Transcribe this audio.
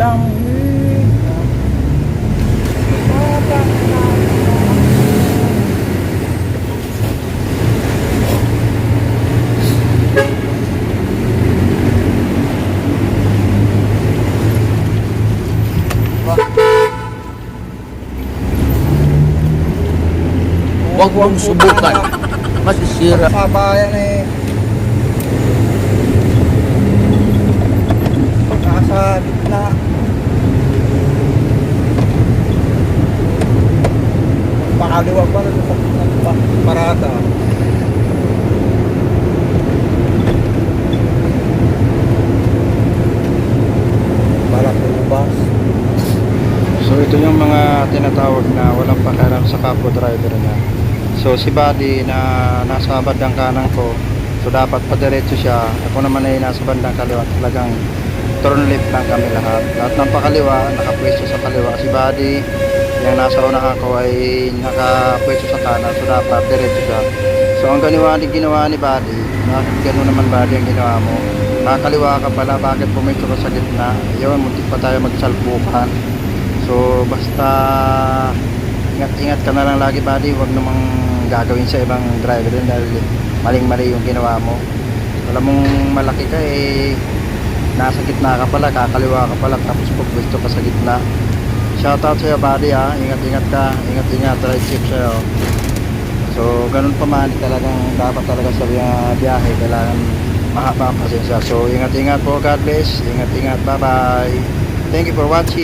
Tanghid. Huwag mong subukan. Masisira. Sabayan eh. Nasa gitna. Pakaliwag pa rin sa parada. Parang ubas. So ito yung mga tinatawag na walang pakialam sa kapwa driver niya. So si Buddy na nasa bandang kanan ko, so dapat padiretso siya. Ako naman ay nasa bandang kaliwa. Talagang turn left lang kami lahat. Lahat ng pakaliwa, nakapwesto sa kaliwa. Si Buddy, yung nasa unahan ko ay nakapwesto sa kanan. So dapat diretso siya. So ang ginawa ni Buddy, bakit gano'n naman Buddy ang ginawa mo? Nakakaliwa ka pala, bakit pumesto ka sa gitna? Yun, muntik pa tayo magsalpukan. So basta ingat-ingat ka na lang lagi Buddy, huwag namang gagawin sa ibang driver din dahil maling-mali yung ginawa mo. Alam mong malaki ka eh, nasa gitna ka pala, kakaliwa ka pala, tapos pagpwesto ka sa gitna. Shoutout sa'yo Buddy ha, ingat-ingat ka, ingat-ingat, ride safe sa'yo. So ganun pa man, talagang dapat talaga sa biyahe, kailangan mahaba ang pasensya. So ingat-ingat po, God bless, ingat-ingat, bye bye. Thank you for watching.